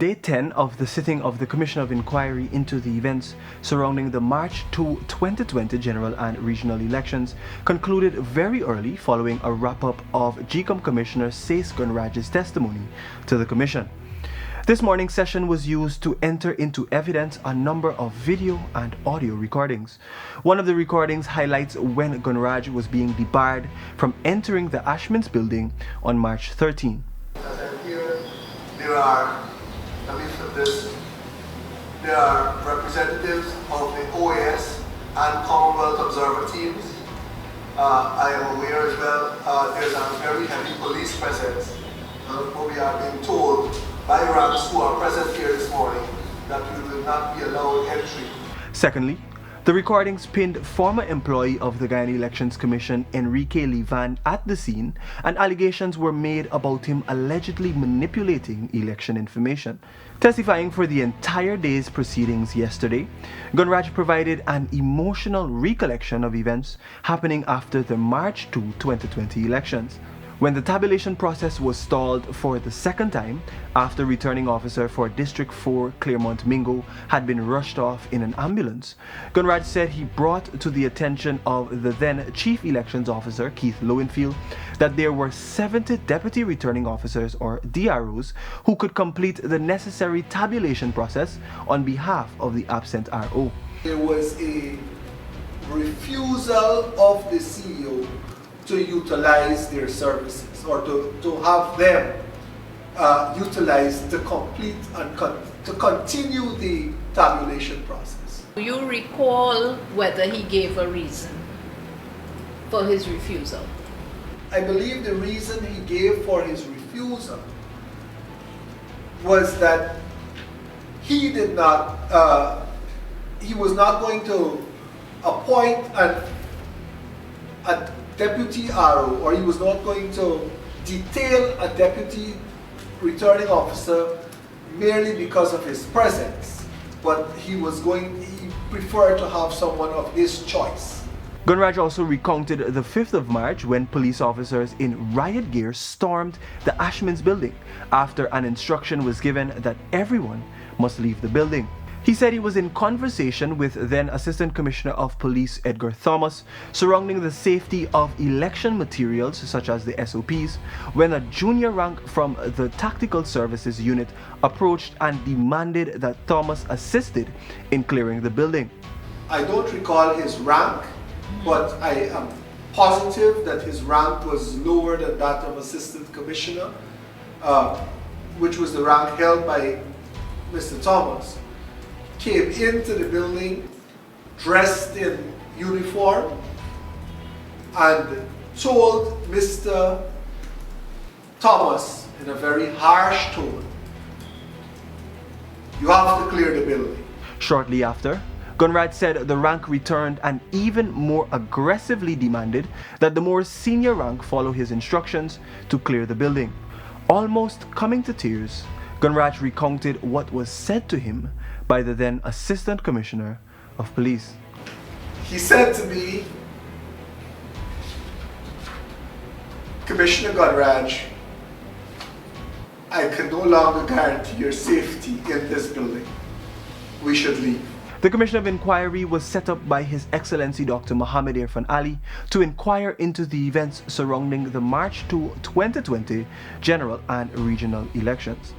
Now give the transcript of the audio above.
Day 10 of the sitting of the Commission of Inquiry into the events surrounding the March 2, 2020 general and regional elections concluded very early following a wrap-up of GCOM Commissioner Sace Gunraj's testimony to the Commission. This morning's session was used to enter into evidence a number of video and audio recordings. One of the recordings highlights when Gunraj was being debarred from entering the Ashmans building on March 13. As I'm here, there are representatives of the OAS and Commonwealth Observer teams. I am aware as well there's a very heavy police presence, but we are being told by ranks who are present here this morning that we will not be allowed entry. Secondly, the recordings pinned former employee of the Guyana Elections Commission Enrique Levan at the scene, and allegations were made about him allegedly manipulating election information. Testifying for the entire day's proceedings yesterday, Gunraj provided an emotional recollection of events happening after the March 2, 2020 elections. When the tabulation process was stalled for the second time after returning officer for District 4 Claremont Mingo had been rushed off in an ambulance, Gunraj said he brought to the attention of the then Chief Elections Officer Keith Lowenfield that there were 70 Deputy Returning Officers or DROs who could complete the necessary tabulation process on behalf of the absent RO. There was a refusal of the CEO to utilize their services or to have them utilized to complete and to continue the tabulation process. Do you recall whether he gave a reason for his refusal? I believe the reason he gave for his refusal was that he did not, he was not going to appoint a deputy RO, or he was not going to detail a deputy returning officer merely because of his presence, but he preferred to have someone of his choice. Gunraj also recounted the 5th of March when police officers in riot gear stormed the Ashmans building after an instruction was given that everyone must leave the building. He said he was in conversation with then Assistant Commissioner of Police Edgar Thomas surrounding the safety of election materials such as the SOPs when a junior rank from the Tactical Services Unit approached and demanded that Thomas assisted in clearing the building. I don't recall his rank, but I am positive that his rank was lower than that of Assistant Commissioner, which was the rank held by Mr. Thomas. Came into the building dressed in uniform and told Mr. Thomas in a very harsh tone, "You have to clear the building." Shortly after, Gunraj said the rank returned and even more aggressively demanded that the more senior rank follow his instructions to clear the building. Almost coming to tears, Gunraj recounted what was said to him by the then Assistant Commissioner of Police. He said to me, "Commissioner Gunraj, I can no longer guarantee your safety in this building. We should leave." The Commission of Inquiry was set up by His Excellency Dr. Mohammed Irfan Ali to inquire into the events surrounding the March 2, 2020 general and regional elections.